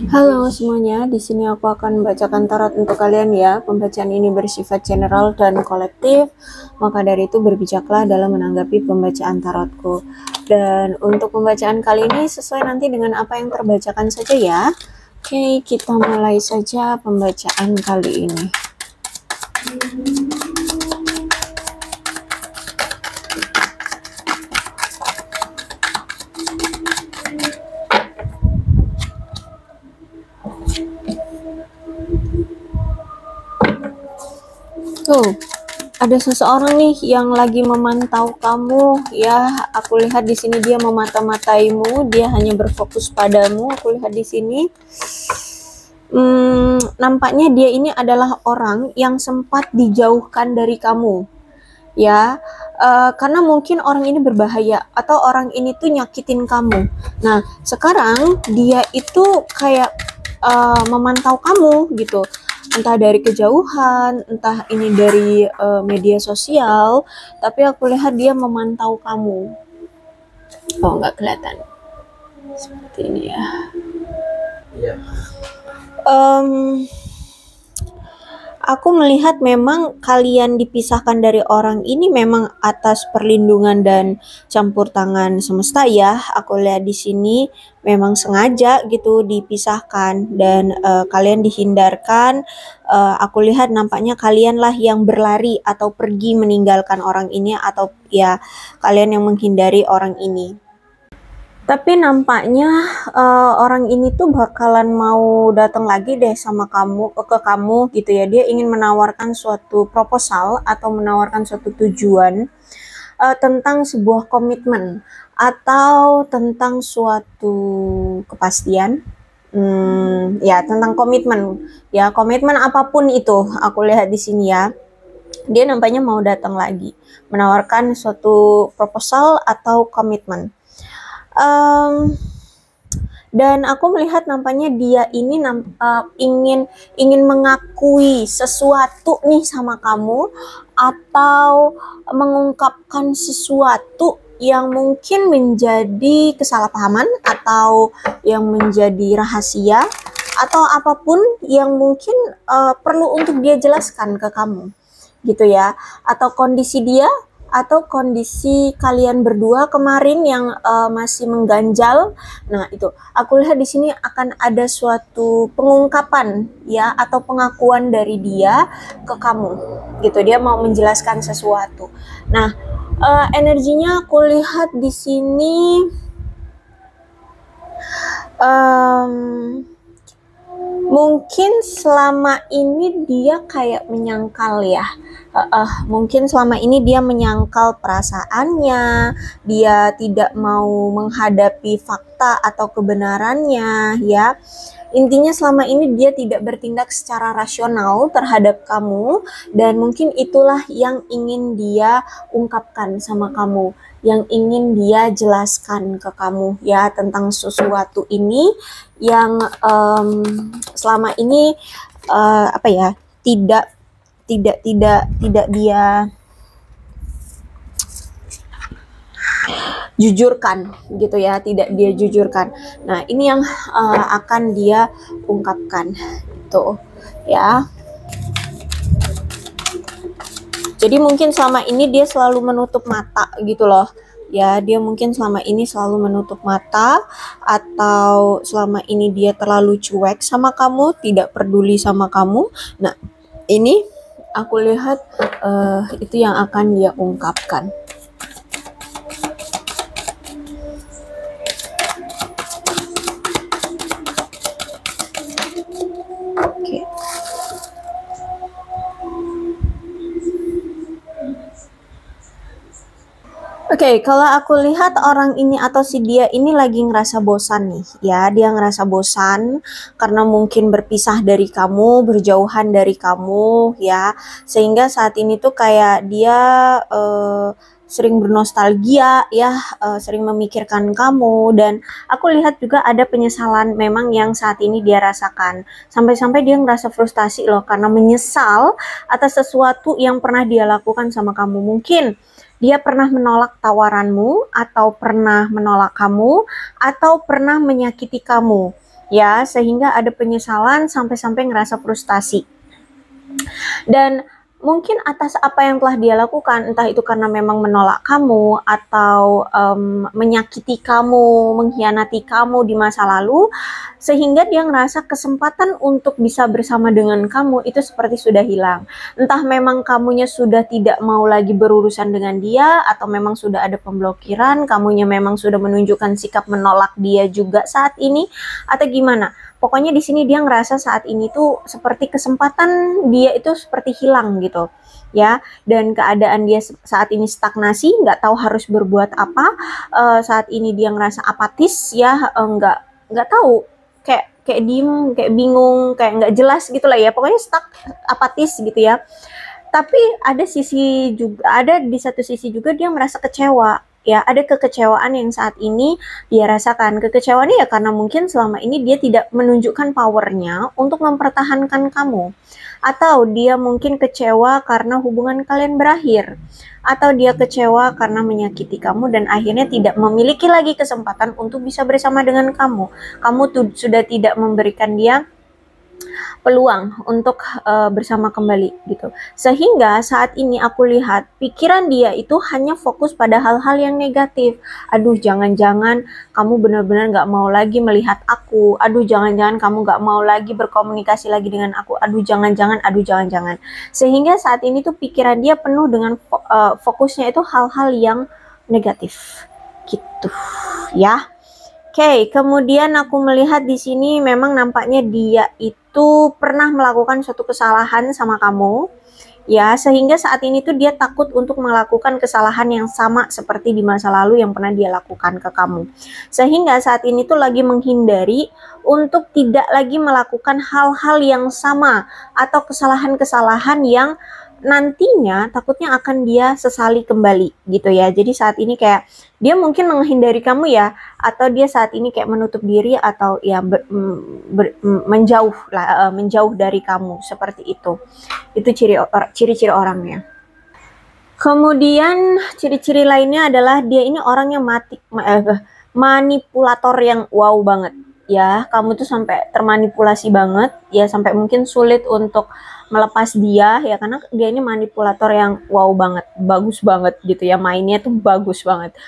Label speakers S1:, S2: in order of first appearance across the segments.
S1: Halo semuanya, di sini aku akan membacakan tarot untuk kalian ya. Pembacaan ini bersifat general dan kolektif, maka dari itu berbijaklah dalam menanggapi pembacaan tarotku. Dan untuk pembacaan kali ini sesuai nanti dengan apa yang terbacakan saja ya. Oke, kita mulai saja pembacaan kali ini. Tuh, ada seseorang nih yang lagi memantau kamu ya. Aku lihat di sini dia memata-mataimu, dia hanya berfokus padamu. Aku lihat di sini. Nampaknya dia ini adalah orang yang sempat dijauhkan dari kamu ya, karena mungkin orang ini berbahaya atau orang ini tuh nyakitin kamu. Nah sekarang dia itu kayak memantau kamu gitu, entah dari kejauhan, entah ini dari media sosial, tapi aku lihat dia memantau kamu. Oh, nggak kelihatan seperti ini ya. Aku melihat memang kalian dipisahkan dari orang ini memang atas perlindungan dan campur tangan semesta ya. Aku lihat di sini memang sengaja gitu dipisahkan dan kalian dihindarkan. Aku lihat nampaknya kalianlah yang berlari atau pergi meninggalkan orang ini, atau ya kalian yang menghindari orang ini. Tapi nampaknya orang ini tuh bakalan mau datang lagi deh sama kamu, ke kamu gitu ya. Dia ingin menawarkan suatu proposal atau menawarkan suatu tujuan tentang sebuah komitmen atau tentang suatu kepastian. Ya, tentang komitmen. Ya, komitmen apapun itu. Aku lihat di sini ya. Dia nampaknya mau datang lagi, menawarkan suatu proposal atau komitmen. Dan aku melihat nampaknya dia ini ingin mengakui sesuatu nih sama kamu, atau mengungkapkan sesuatu yang mungkin menjadi kesalahpahaman atau yang menjadi rahasia atau apapun yang mungkin perlu untuk dia jelaskan ke kamu gitu ya, atau kondisi dia atau kondisi kalian berdua kemarin yang masih mengganjal. Nah, itu aku lihat di sini akan ada suatu pengungkapan ya, atau pengakuan dari dia ke kamu gitu. Dia mau menjelaskan sesuatu. Nah, energinya aku lihat di sini mungkin selama ini dia kayak menyangkal ya. Mungkin selama ini dia menyangkal perasaannya, dia tidak mau menghadapi fakta atau kebenarannya ya. Intinya selama ini dia tidak bertindak secara rasional terhadap kamu, dan mungkin itulah yang ingin dia ungkapkan sama kamu, yang ingin dia jelaskan ke kamu ya, tentang sesuatu ini yang selama ini apa ya, tidak dia jujurkan gitu ya, tidak dia jujurkan. Nah, ini yang akan dia ungkapkan gitu ya. Jadi mungkin selama ini dia selalu menutup mata gitu loh ya. Dia mungkin selama ini selalu menutup mata, atau selama ini dia terlalu cuek sama kamu, tidak peduli sama kamu. Nah, ini aku lihat itu yang akan dia ungkapkan. Oke. Oke, kalau aku lihat orang ini atau si dia ini lagi ngerasa bosan nih ya. Dia ngerasa bosan karena mungkin berpisah dari kamu, berjauhan dari kamu ya. Sehingga saat ini tuh kayak dia sering bernostalgia ya, sering memikirkan kamu. Dan aku lihat juga ada penyesalan memang yang saat ini dia rasakan. Sampai-sampai dia ngerasa frustasi loh, karena menyesal atas sesuatu yang pernah dia lakukan sama kamu. Mungkin dia pernah menolak tawaranmu, atau pernah menolak kamu, atau pernah menyakiti kamu. ya, sehingga ada penyesalan sampai-sampai ngerasa frustasi. Dan mungkin atas apa yang telah dia lakukan, entah itu karena memang menolak kamu atau menyakiti kamu, mengkhianati kamu di masa lalu, sehingga dia ngerasa kesempatan untuk bisa bersama dengan kamu itu seperti sudah hilang. Entah memang kamunya sudah tidak mau lagi berurusan dengan dia, atau memang sudah ada pemblokiran, kamunya memang sudah menunjukkan sikap menolak dia juga saat ini, atau gimana. Pokoknya di sini dia ngerasa saat ini tuh seperti kesempatan dia itu seperti hilang gitu, ya. Dan keadaan dia saat ini stagnasi, nggak tahu harus berbuat apa. Saat ini dia ngerasa apatis, ya, nggak tahu, kayak diem, kayak bingung, kayak nggak jelas gitu lah ya. Pokoknya stuck, apatis gitu ya. Tapi ada di satu sisi juga dia merasa kecewa. Ya, ada kekecewaan yang saat ini dia rasakan. Kekecewaannya ya karena mungkin selama ini dia tidak menunjukkan powernya untuk mempertahankan kamu. Atau dia mungkin kecewa karena hubungan kalian berakhir. Atau dia kecewa karena menyakiti kamu dan akhirnya tidak memiliki lagi kesempatan untuk bisa bersama dengan kamu. Kamu sudah tidak memberikan dia peluang untuk bersama kembali gitu. Sehingga saat ini aku lihat pikiran dia itu hanya fokus pada hal-hal yang negatif. Aduh, jangan-jangan kamu benar-benar gak mau lagi melihat aku. Aduh, jangan-jangan kamu gak mau lagi berkomunikasi lagi dengan aku. Aduh, jangan-jangan. Sehingga saat ini tuh pikiran dia penuh dengan fokusnya itu hal-hal yang negatif gitu ya. Oke, kemudian aku melihat di sini memang nampaknya dia itu pernah melakukan suatu kesalahan sama kamu, ya, sehingga saat ini tuh dia takut untuk melakukan kesalahan yang sama seperti di masa lalu yang pernah dia lakukan ke kamu. Sehingga saat ini tuh lagi menghindari untuk tidak lagi melakukan hal-hal yang sama atau kesalahan-kesalahan yang nantinya takutnya akan dia sesali kembali gitu ya. Jadi saat ini kayak dia mungkin menghindari kamu ya, atau dia saat ini kayak menutup diri atau ya menjauh dari kamu seperti itu. Itu ciri-ciri orangnya. Kemudian ciri-ciri lainnya adalah dia ini orang yang manipulator yang wow banget. Ya, kamu tuh sampai termanipulasi banget, ya, sampai mungkin sulit untuk melepas dia ya, karena dia ini manipulator yang wow banget, bagus banget gitu ya, mainnya tuh bagus banget.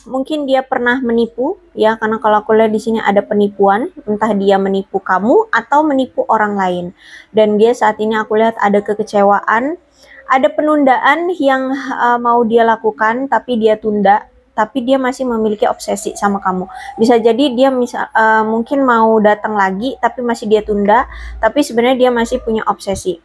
S1: Mungkin dia pernah menipu ya, karena kalau aku lihat di sini ada penipuan, entah dia menipu kamu atau menipu orang lain. Dan dia saat ini aku lihat ada kekecewaan, ada penundaan yang mau dia lakukan tapi dia tunda. Tapi dia masih memiliki obsesi sama kamu. Bisa jadi dia mungkin mau datang lagi, tapi masih dia tunda. Tapi sebenarnya dia masih punya obsesi.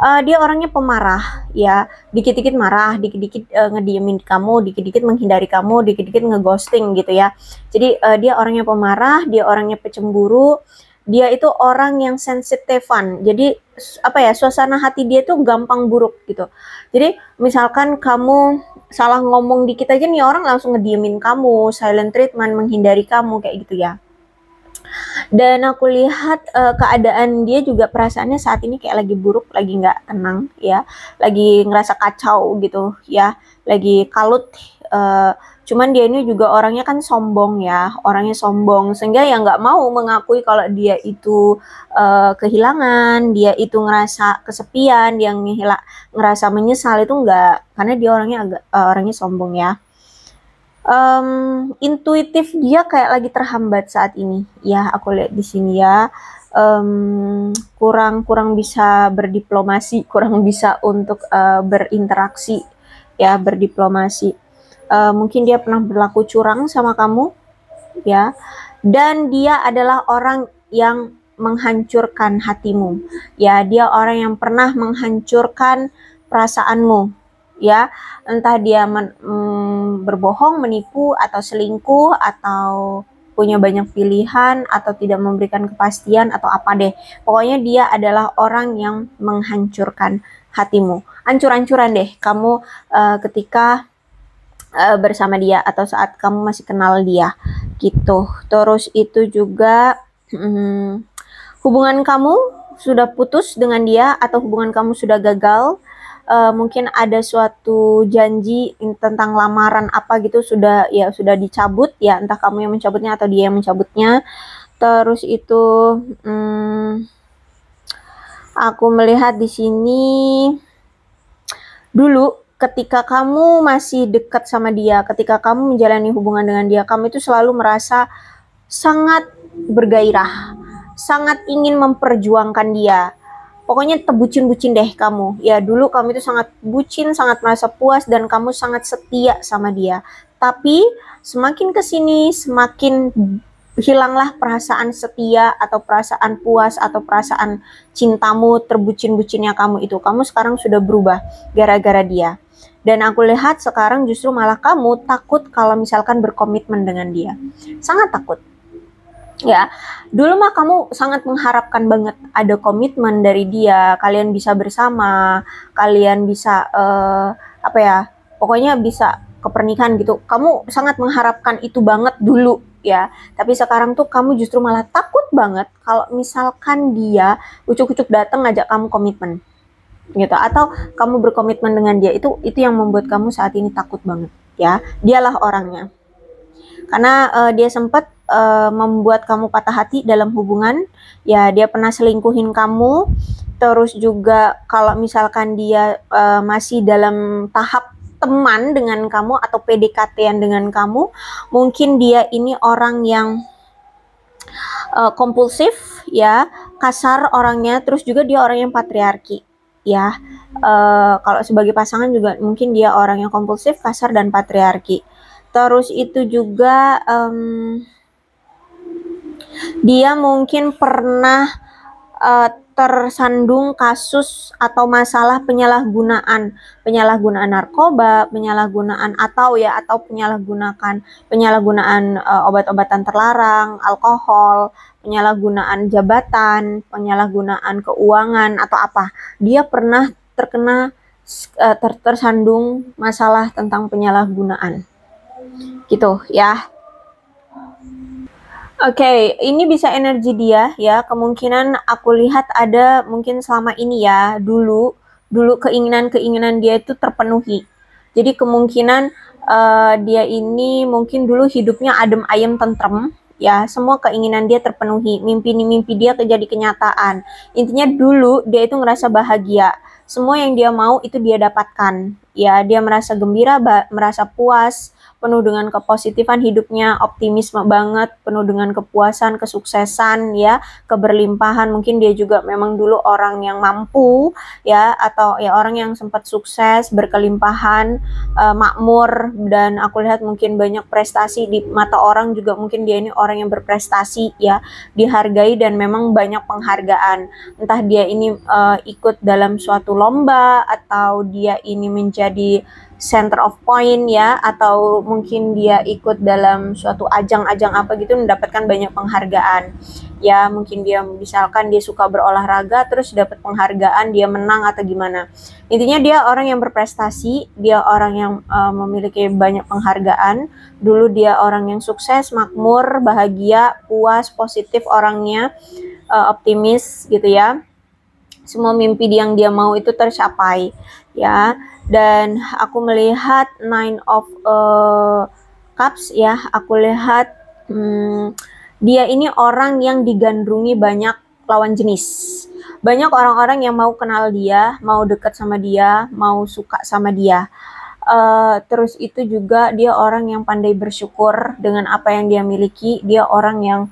S1: Dia orangnya pemarah, ya. Dikit-dikit marah, dikit-dikit ngediemin kamu, dikit-dikit menghindari kamu, dikit-dikit ngeghosting gitu ya. Jadi dia orangnya pemarah, dia orangnya pecemburu. Dia itu orang yang sensitifan. Jadi apa ya, suasana hati dia tuh gampang buruk gitu. Jadi misalkan kamu salah ngomong dikit aja nih orang langsung ngediemin kamu, silent treatment, menghindari kamu kayak gitu ya. Dan aku lihat keadaan dia juga perasaannya saat ini kayak lagi buruk, lagi nggak tenang ya, lagi ngerasa kacau gitu ya, lagi kalut. Cuman dia ini juga orangnya kan sombong ya, orangnya sombong, sehingga ya nggak mau mengakui kalau dia itu kehilangan, dia itu ngerasa kesepian, dia ngerasa menyesal, itu enggak, karena dia orangnya sombong ya. Intuitif dia kayak lagi terhambat saat ini ya, aku lihat di sini ya. Kurang bisa berdiplomasi, kurang bisa untuk berinteraksi ya, berdiplomasi. Mungkin dia pernah berlaku curang sama kamu ya, dan dia adalah orang yang menghancurkan hatimu ya, dia orang yang pernah menghancurkan perasaanmu ya, entah dia berbohong, menipu, atau selingkuh, atau punya banyak pilihan, atau tidak memberikan kepastian, atau apa deh. Pokoknya dia adalah orang yang menghancurkan hatimu. Ancur-ancuran deh kamu ketika bersama dia atau saat kamu masih kenal dia gitu. Terus itu juga hubungan kamu sudah putus dengan dia atau hubungan kamu sudah gagal. Mungkin ada suatu janji tentang lamaran apa gitu sudah dicabut ya, entah kamu yang mencabutnya atau dia yang mencabutnya. Terus itu aku melihat di sini dulu ketika kamu masih dekat sama dia, ketika kamu menjalani hubungan dengan dia, kamu itu selalu merasa sangat bergairah, sangat ingin memperjuangkan dia. Pokoknya terbucin-bucin deh kamu. Ya dulu kamu itu sangat bucin, sangat merasa puas, dan kamu sangat setia sama dia. Tapi semakin kesini, semakin hilanglah perasaan setia atau perasaan puas atau perasaan cintamu, terbucin-bucinnya kamu itu. Kamu sekarang sudah berubah gara-gara dia. Dan aku lihat sekarang justru malah kamu takut kalau misalkan berkomitmen dengan dia. Sangat takut. Ya, dulu mah kamu sangat mengharapkan banget ada komitmen dari dia, kalian bisa bersama, kalian bisa apa ya, pokoknya bisa ke pernikahan gitu. Kamu sangat mengharapkan itu banget dulu ya, tapi sekarang tuh kamu justru malah takut banget kalau misalkan dia ucuk-ucuk datang ngajak kamu komitmen gitu, atau kamu berkomitmen dengan dia. Itu yang membuat kamu saat ini takut banget ya. Dialah orangnya, karena dia sempat membuat kamu patah hati dalam hubungan ya. Dia pernah selingkuhin kamu, terus juga kalau misalkan dia masih dalam tahap teman dengan kamu atau PDKT-an dengan kamu, mungkin dia ini orang yang kompulsif ya, kasar orangnya, terus juga dia orang yang patriarki ya. Kalau sebagai pasangan juga mungkin dia orang yang kompulsif, kasar, dan patriarki. Terus itu juga dia mungkin pernah tersandung kasus atau masalah penyalahgunaan narkoba, penyalahgunaan atau penyalahgunaan obat-obatan terlarang, alkohol, penyalahgunaan jabatan, penyalahgunaan keuangan atau apa. Dia pernah terkena tersandung masalah tentang penyalahgunaan. Gitu ya. Oke, ini bisa energi dia ya. Kemungkinan aku lihat ada mungkin selama ini ya, dulu keinginan dia itu terpenuhi. Jadi kemungkinan dia ini mungkin dulu hidupnya adem ayem tentrem ya, semua keinginan dia terpenuhi, mimpi dia jadi kenyataan. Intinya dulu dia itu ngerasa bahagia, semua yang dia mau itu dia dapatkan ya. Dia merasa gembira, merasa puas, penuh dengan kepositifan hidupnya, optimisme banget, penuh dengan kepuasan, kesuksesan ya, keberlimpahan. Mungkin dia juga memang dulu orang yang mampu ya, atau ya orang yang sempat sukses, berkelimpahan, makmur, dan aku lihat mungkin banyak prestasi di mata orang juga. Mungkin dia ini orang yang berprestasi ya, dihargai dan memang banyak penghargaan. Entah dia ini ikut dalam suatu lomba, atau dia ini menjadi center of point ya, atau mungkin dia ikut dalam suatu ajang-ajang apa gitu, mendapatkan banyak penghargaan ya. Mungkin dia misalkan dia suka berolahraga terus dapat penghargaan, dia menang atau gimana. Intinya dia orang yang berprestasi, dia orang yang memiliki banyak penghargaan. Dulu dia orang yang sukses, makmur, bahagia, puas, positif orangnya, optimis gitu ya. Semua mimpi yang dia mau itu tercapai ya. Dan aku melihat Nine of Cups ya. Aku lihat dia ini orang yang digandrungi banyak lawan jenis. Banyak orang-orang yang mau kenal dia, mau dekat sama dia, mau suka sama dia. Terus itu juga dia orang yang pandai bersyukur dengan apa yang dia miliki. Dia orang yang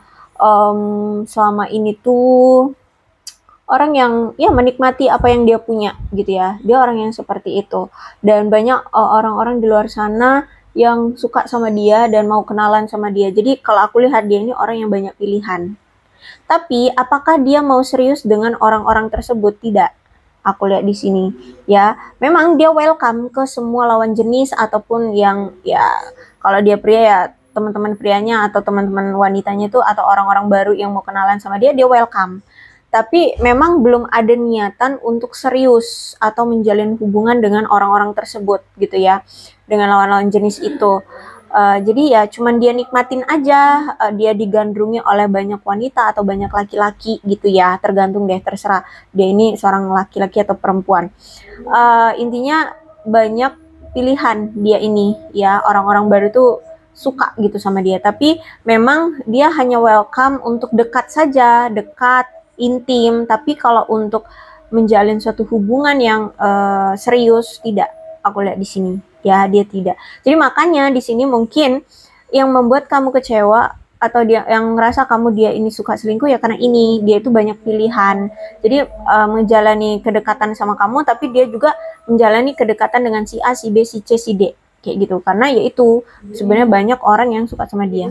S1: selama ini tuh orang yang ya menikmati apa yang dia punya gitu ya. Dia orang yang seperti itu. Dan banyak orang-orang di luar sana yang suka sama dia dan mau kenalan sama dia. Jadi kalau aku lihat dia ini orang yang banyak pilihan. Tapi apakah dia mau serius dengan orang-orang tersebut? Tidak. Aku lihat di sini ya. Memang dia welcome ke semua lawan jenis, ataupun yang ya kalau dia pria ya teman-teman prianya atau teman-teman wanitanya itu, atau orang-orang baru yang mau kenalan sama dia, dia welcome. Tapi memang belum ada niatan untuk serius atau menjalin hubungan dengan orang-orang tersebut gitu ya, dengan lawan-lawan jenis itu. Jadi ya cuman dia nikmatin aja, dia digandrungi oleh banyak wanita atau banyak laki-laki gitu ya, tergantung deh, terserah dia ini seorang laki-laki atau perempuan. Intinya banyak pilihan dia ini ya. Orang-orang baru tuh suka gitu sama dia, tapi memang dia hanya welcome untuk dekat saja, dekat, intim, tapi kalau untuk menjalin suatu hubungan yang serius tidak, aku lihat di sini ya, dia tidak. Jadi makanya di sini mungkin yang membuat kamu kecewa atau dia yang ngerasa kamu dia ini suka selingkuh ya karena ini dia itu banyak pilihan. Jadi menjalani kedekatan sama kamu, tapi dia juga menjalani kedekatan dengan si A, si B, si C, si D kayak gitu. Karena yaitu sebenarnya banyak orang yang suka sama dia.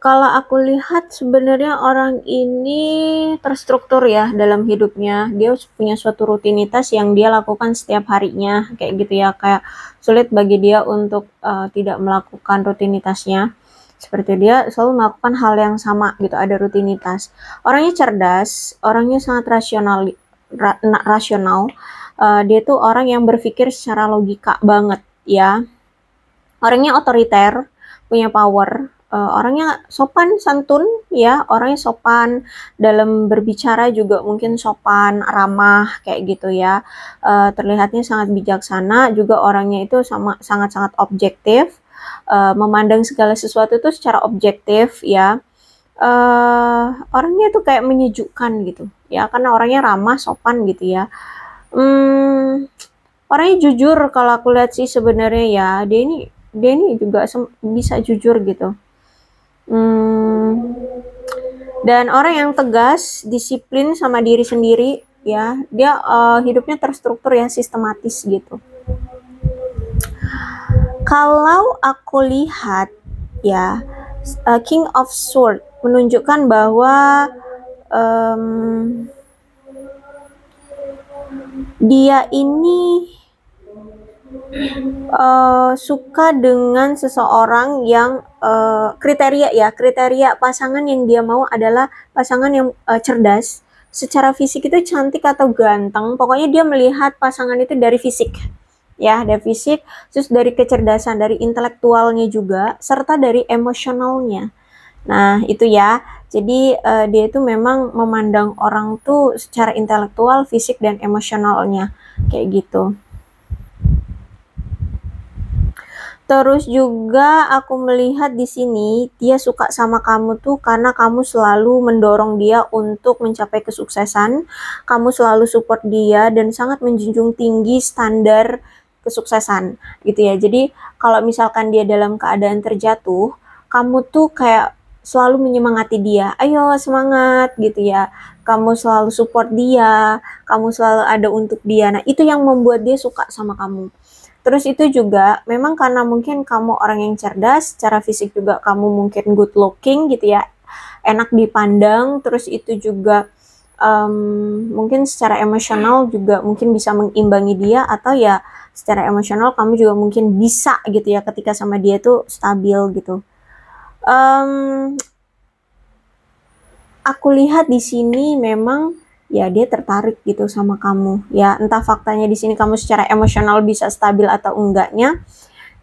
S1: Kalau aku lihat sebenarnya orang ini terstruktur ya dalam hidupnya. Dia punya suatu rutinitas yang dia lakukan setiap harinya, kayak gitu ya. Kayak sulit bagi dia untuk tidak melakukan rutinitasnya. Seperti dia selalu melakukan hal yang sama gitu, ada rutinitas. Orangnya cerdas, orangnya sangat rasional. Dia tuh orang yang berpikir secara logika banget ya. Orangnya otoriter, punya power. Orangnya sopan santun ya, orangnya sopan dalam berbicara juga mungkin sopan, ramah kayak gitu ya. Terlihatnya sangat bijaksana, juga orangnya itu sangat-sangat objektif, memandang segala sesuatu itu secara objektif ya. Orangnya tuh kayak menyejukkan gitu ya, karena orangnya ramah, sopan gitu ya. Orangnya jujur kalau aku lihat sih sebenarnya ya, dia ini juga bisa jujur gitu. Dan orang yang tegas, disiplin sama diri sendiri ya, dia hidupnya terstruktur ya, sistematis gitu. Kalau aku lihat ya, King of Sword menunjukkan bahwa dia ini suka dengan seseorang yang kriteria pasangan yang dia mau adalah pasangan yang cerdas. Secara fisik itu cantik atau ganteng, pokoknya dia melihat pasangan itu dari fisik ya, dari fisik, terus dari kecerdasan, dari intelektualnya juga, serta dari emosionalnya. Nah itu ya, jadi dia itu memang memandang orang tuh secara intelektual, fisik, dan emosionalnya kayak gitu. Terus juga aku melihat di sini dia suka sama kamu tuh karena kamu selalu mendorong dia untuk mencapai kesuksesan, kamu selalu support dia dan sangat menjunjung tinggi standar kesuksesan gitu ya. Jadi kalau misalkan dia dalam keadaan terjatuh, kamu tuh kayak selalu menyemangati dia, ayo semangat gitu ya. Kamu selalu support dia, kamu selalu ada untuk dia. Nah itu yang membuat dia suka sama kamu. Terus itu juga memang karena mungkin kamu orang yang cerdas, secara fisik juga kamu mungkin good looking gitu ya, enak dipandang, terus itu juga mungkin secara emosional juga mungkin bisa mengimbangi dia, atau ya secara emosional kamu juga mungkin bisa gitu ya ketika sama dia tuh stabil gitu. Aku lihat di sini memang ya dia tertarik gitu sama kamu ya, entah faktanya di sini kamu secara emosional bisa stabil atau enggaknya,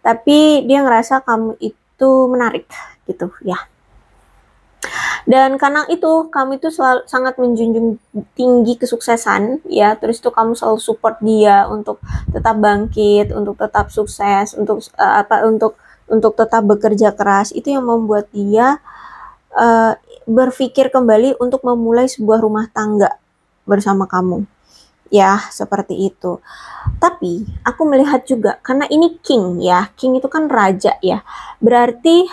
S1: tapi dia ngerasa kamu itu menarik gitu ya. Dan karena itu kamu itu selalu sangat menjunjung tinggi kesuksesan ya, terus itu kamu selalu support dia untuk tetap bangkit, untuk tetap sukses, untuk tetap bekerja keras. Itu yang membuat dia berpikir kembali untuk memulai sebuah rumah tangga bersama kamu ya, seperti itu. Tapi aku melihat juga karena ini king ya, king itu kan raja ya, berarti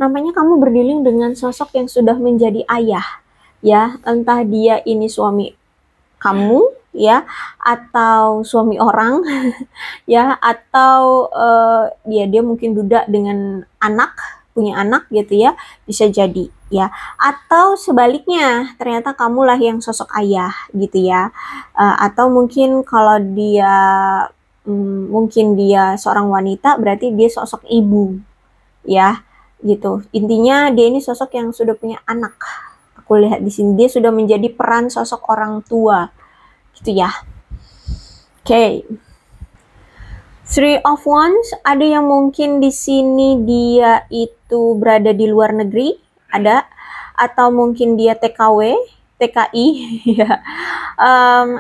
S1: namanya kamu berdealing dengan sosok yang sudah menjadi ayah ya, entah dia ini suami kamu ya, atau suami orang ya, atau dia mungkin duda dengan anak, punya anak gitu ya, bisa jadi ya, atau sebaliknya ternyata kamulah yang sosok ayah gitu ya, atau mungkin kalau dia mungkin dia seorang wanita, berarti dia sosok ibu ya gitu. Intinya dia ini sosok yang sudah punya anak. Aku lihat di sini dia sudah menjadi peran sosok orang tua gitu ya. Oke. Three of Wands, ada yang mungkin di sini dia itu berada di luar negeri, ada, atau mungkin dia TKW. TKI ya.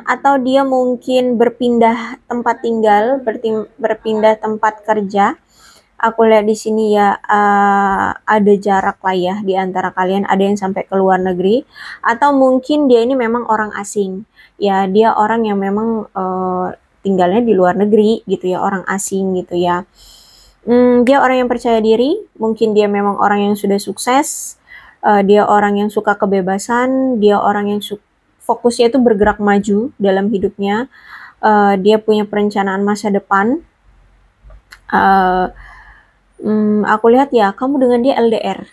S1: Atau dia mungkin berpindah tempat tinggal, berpindah tempat kerja. Aku lihat di sini ya, ada jarak lah ya di antara kalian, ada yang sampai ke luar negeri, atau mungkin dia ini memang orang asing. Ya, dia orang yang memang tinggalnya di luar negeri gitu ya, orang asing gitu ya. Dia orang yang percaya diri, mungkin dia memang orang yang sudah sukses, dia orang yang suka kebebasan, dia orang yang fokusnya itu bergerak maju dalam hidupnya, dia punya perencanaan masa depan. Aku lihat ya, kamu dengan dia LDR,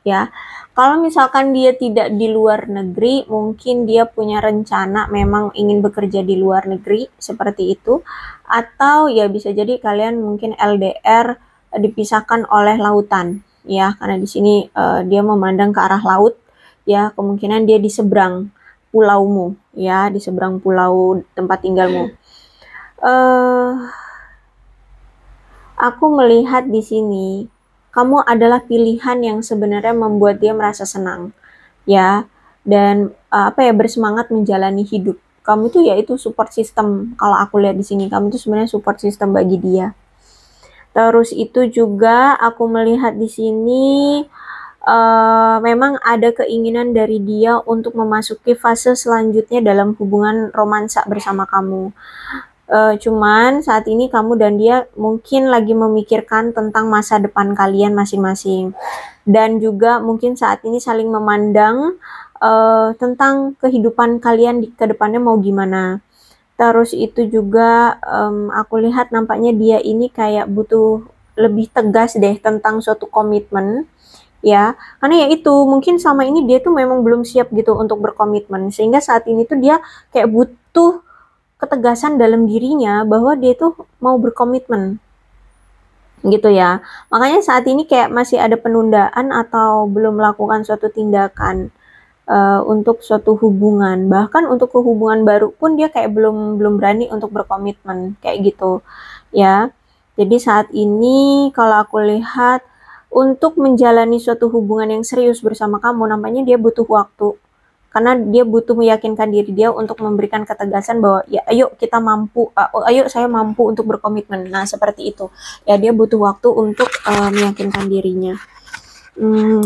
S1: ya. Kalau misalkan dia tidak di luar negeri, mungkin dia punya rencana memang ingin bekerja di luar negeri, seperti itu. Atau ya bisa jadi kalian mungkin LDR dipisahkan oleh lautan, ya. Karena di sini dia memandang ke arah laut, ya. Kemungkinan dia di seberang pulaumu, ya, di seberang pulau tempat tinggalmu. Aku melihat di sini kamu adalah pilihan yang sebenarnya membuat dia merasa senang, ya, dan bersemangat menjalani hidup. Kamu itu ya itu support system. Kalau aku lihat di sini, kamu itu sebenarnya support system bagi dia. Terus itu juga aku melihat di sini memang ada keinginan dari dia untuk memasuki fase selanjutnya dalam hubungan romansa bersama kamu. Cuman saat ini kamu dan dia mungkin lagi memikirkan tentang masa depan kalian masing-masing, dan juga mungkin saat ini saling memandang tentang kehidupan kalian ke depannya mau gimana. Terus itu juga aku lihat nampaknya dia ini kayak butuh lebih tegas deh tentang suatu komitmen, ya, karena ya itu mungkin selama ini dia tuh memang belum siap gitu untuk berkomitmen, sehingga saat ini tuh dia kayak butuh ketegasan dalam dirinya bahwa dia tuh mau berkomitmen gitu ya. Makanya saat ini kayak masih ada penundaan atau belum melakukan suatu tindakan untuk suatu hubungan. Bahkan untuk hubungan baru pun dia kayak belum berani untuk berkomitmen kayak gitu ya. Jadi saat ini kalau aku lihat untuk menjalani suatu hubungan yang serius bersama kamu, nampaknya dia butuh waktu. Karena dia butuh meyakinkan diri dia untuk memberikan ketegasan bahwa ya ayo kita mampu, ayo saya mampu untuk berkomitmen. Nah seperti itu ya, dia butuh waktu untuk meyakinkan dirinya.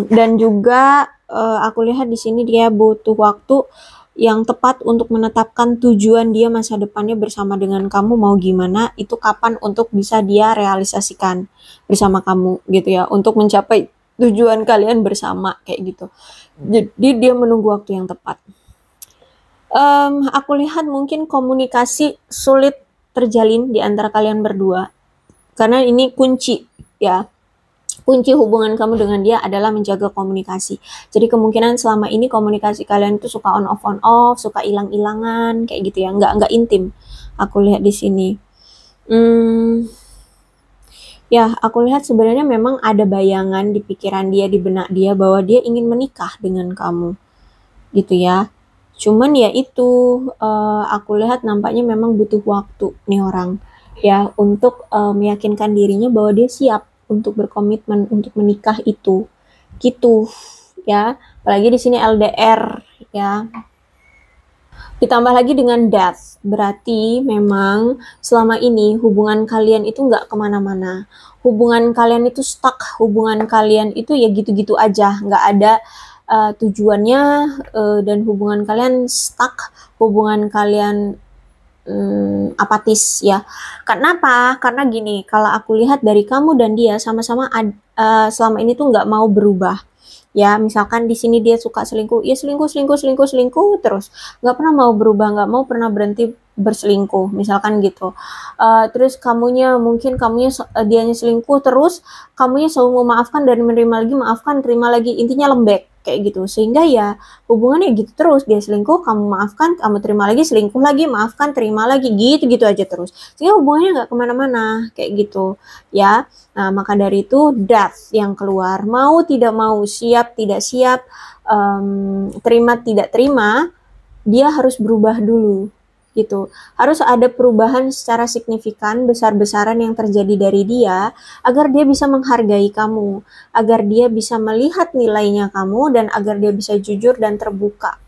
S1: Dan juga aku lihat di sini dia butuh waktu yang tepat untuk menetapkan tujuan dia masa depannya bersama dengan kamu mau gimana, itu kapan untuk bisa dia realisasikan bersama kamu gitu ya, untuk mencapai tujuan kalian bersama kayak gitu. Jadi dia menunggu waktu yang tepat. Aku lihat mungkin komunikasi sulit terjalin di antara kalian berdua, karena ini kunci ya. Kunci hubungan kamu dengan dia adalah menjaga komunikasi. Jadi kemungkinan selama ini komunikasi kalian itu suka on off, suka hilang-hilangan kayak gitu ya, nggak intim. Aku lihat di sini. Ya, aku lihat sebenarnya memang ada bayangan di pikiran dia, di benak dia bahwa dia ingin menikah dengan kamu, gitu ya. Cuman ya itu, aku lihat nampaknya memang butuh waktu nih orang, ya, untuk meyakinkan dirinya bahwa dia siap untuk berkomitmen untuk menikah itu, gitu, ya. Apalagi di sini LDR, ya. Ditambah lagi dengan death, berarti memang selama ini hubungan kalian itu nggak kemana-mana. Hubungan kalian itu stuck, hubungan kalian itu ya gitu-gitu aja, nggak ada tujuannya, dan hubungan kalian stuck, hubungan kalian apatis ya. Kenapa? Karena gini, kalau aku lihat dari kamu dan dia sama-sama selama ini tuh nggak mau berubah. Ya, misalkan di sini dia suka selingkuh, ya selingkuh terus, nggak pernah mau berubah, nggak mau pernah berhenti berselingkuh, misalkan gitu. Terus mungkin dianya selingkuh terus, kamunya selalu memaafkan dan menerima lagi, maafkan, terima lagi, intinya lembek kayak gitu. Sehingga ya hubungannya gitu terus, dia selingkuh, kamu maafkan, kamu terima lagi, selingkuh lagi, maafkan, terima lagi, gitu-gitu aja terus. Sehingga hubungannya nggak kemana-mana kayak gitu ya. Nah, maka dari itu death yang keluar, mau tidak mau, siap tidak siap, terima tidak terima, dia harus berubah dulu gitu. Harus ada perubahan secara signifikan, besar-besaran yang terjadi dari dia agar dia bisa menghargai kamu, agar dia bisa melihat nilainya kamu, dan agar dia bisa jujur dan terbuka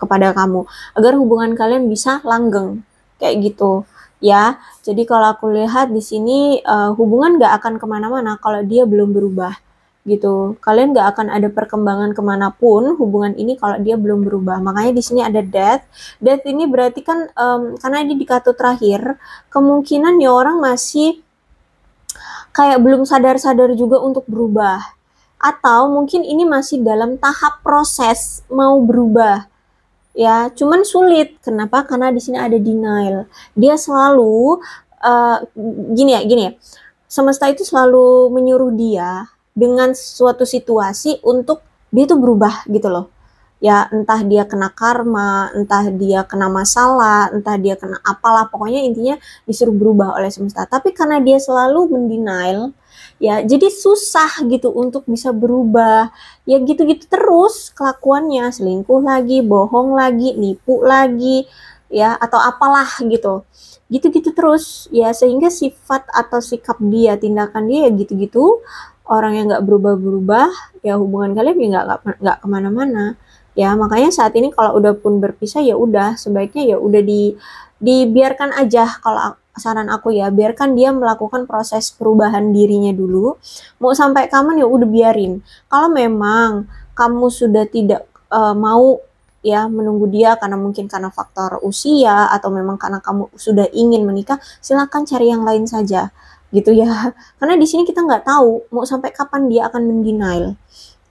S1: kepada kamu agar hubungan kalian bisa langgeng kayak gitu ya. Jadi kalau aku lihat di sini hubungan gak akan kemana-mana kalau dia belum berubah gitu. Kalian gak akan ada perkembangan kemanapun hubungan ini kalau dia belum berubah. Makanya di sini ada death. Death ini berarti kan karena ini di kartu terakhir, kemungkinan nih orang masih kayak belum sadar-sadar juga untuk berubah. Atau mungkin ini masih dalam tahap proses mau berubah. Ya, cuman sulit. Kenapa? Karena di sini ada denial. Dia selalu gini ya. Semesta itu selalu menyuruh dia dengan suatu situasi untuk dia tuh berubah gitu loh. Ya, entah dia kena karma, entah dia kena masalah, entah dia kena apalah, pokoknya intinya disuruh berubah oleh semesta. Tapi karena dia selalu mendenial, ya jadi susah gitu untuk bisa berubah. Ya gitu-gitu terus kelakuannya, selingkuh lagi, bohong lagi, nipu lagi, ya atau apalah gitu. Gitu-gitu terus, ya sehingga sifat atau sikap dia, tindakan dia ya gitu-gitu. Orang yang nggak berubah-berubah, ya hubungan kalian ya nggak kemana-mana. Ya makanya saat ini kalau udah pun berpisah ya udah sebaiknya ya udah dibiarkan aja. Kalau saran aku ya biarkan dia melakukan proses perubahan dirinya dulu. Mau sampai kapan ya udah biarin. Kalau memang kamu sudah tidak mau ya menunggu dia karena mungkin karena faktor usia atau memang karena kamu sudah ingin menikah, silakan cari yang lain saja gitu ya. Karena di sini kita nggak tahu mau sampai kapan dia akan mendenial.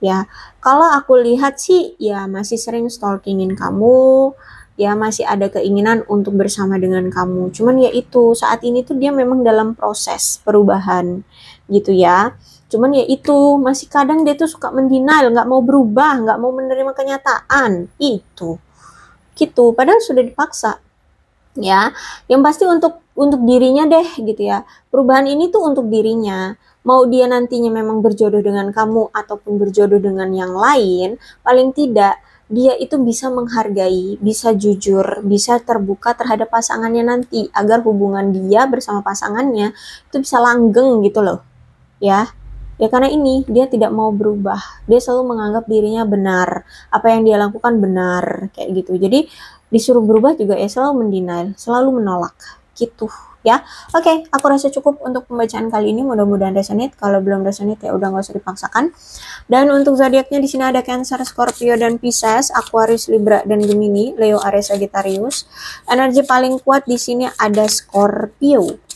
S1: Ya, kalau aku lihat sih ya masih sering stalkingin kamu, ya masih ada keinginan untuk bersama dengan kamu. Cuman ya itu saat ini tuh dia memang dalam proses perubahan gitu ya. Cuman ya itu masih kadang dia tuh suka mendenial, nggak mau berubah, nggak mau menerima kenyataan itu, gitu. Padahal sudah dipaksa. Ya, yang pasti untuk dirinya deh gitu ya. Perubahan ini tuh untuk dirinya. Mau dia nantinya memang berjodoh dengan kamu ataupun berjodoh dengan yang lain, paling tidak dia itu bisa menghargai, bisa jujur, bisa terbuka terhadap pasangannya nanti agar hubungan dia bersama pasangannya itu bisa langgeng gitu loh. Ya. Ya karena ini dia tidak mau berubah. Dia selalu menganggap dirinya benar. Apa yang dia lakukan benar kayak gitu. Jadi disuruh berubah juga ya selalu mendenial, selalu menolak gitu ya. Oke, aku rasa cukup untuk pembacaan kali ini. Mudah-mudahan resonate. Kalau belum resonate ya udah nggak usah dipaksakan. Dan untuk zodiaknya di sini ada Cancer, Scorpio dan Pisces, Aquarius, Libra dan Gemini, Leo, Aries, Sagittarius. Energi paling kuat di sini ada Scorpio.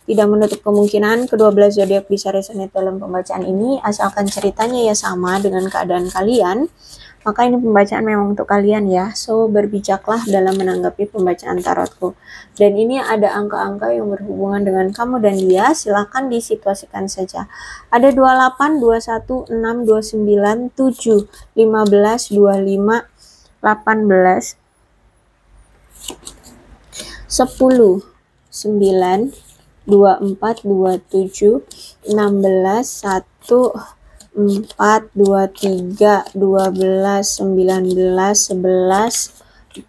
S1: Tidak menutup kemungkinan kedua belas zodiak bisa resonate dalam pembacaan ini, asalkan ceritanya ya sama dengan keadaan kalian. Maka ini pembacaan memang untuk kalian ya. So, berbijaklah dalam menanggapi pembacaan tarotku. Dan ini ada angka-angka yang berhubungan dengan kamu dan dia, silahkan disituasikan saja. Ada 28, 21, 6, 29, 7, 15, 25, 18, 10, 9, 24, 27, 16, 1, 4, 23, 12, 19, 11,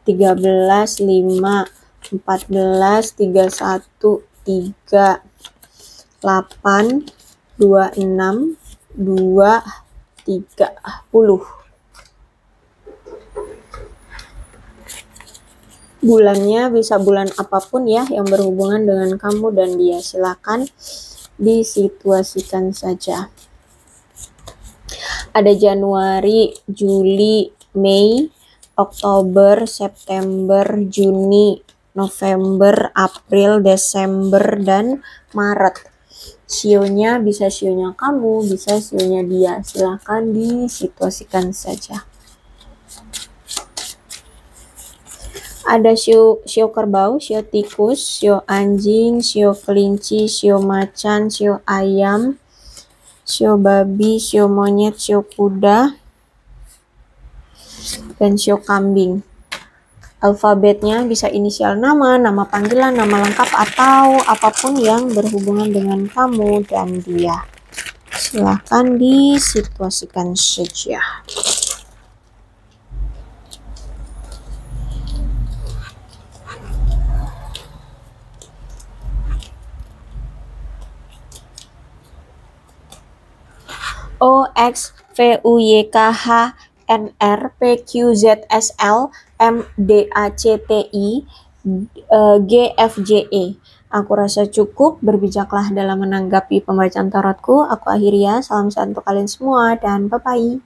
S1: 13, 5, 14, 31, 3, 8, 26, 2, 30. Bulannya bisa bulan apapun ya yang berhubungan dengan kamu dan dia, silakan disituasikan saja. Ada Januari, Juli, Mei, Oktober, September, Juni, November, April, Desember, dan Maret. Sionya bisa sionya kamu, bisa sionya dia, silahkan disituasikan saja. Ada sio kerbau, sio tikus, sio anjing, sio kelinci, sio macan, sio ayam, sio babi, sio monyet, sio kuda, dan sio kambing. Alfabetnya bisa inisial nama, nama panggilan, nama lengkap, atau apapun yang berhubungan dengan kamu dan dia. Silahkan disituasikan saja. O X V U Y K H NRPQZSLMDACTI GFJE. Aku rasa cukup, berbijaklah dalam menanggapi pembacaan tarotku. Aku akhiri ya, salam sehat untuk kalian semua dan bye-bye.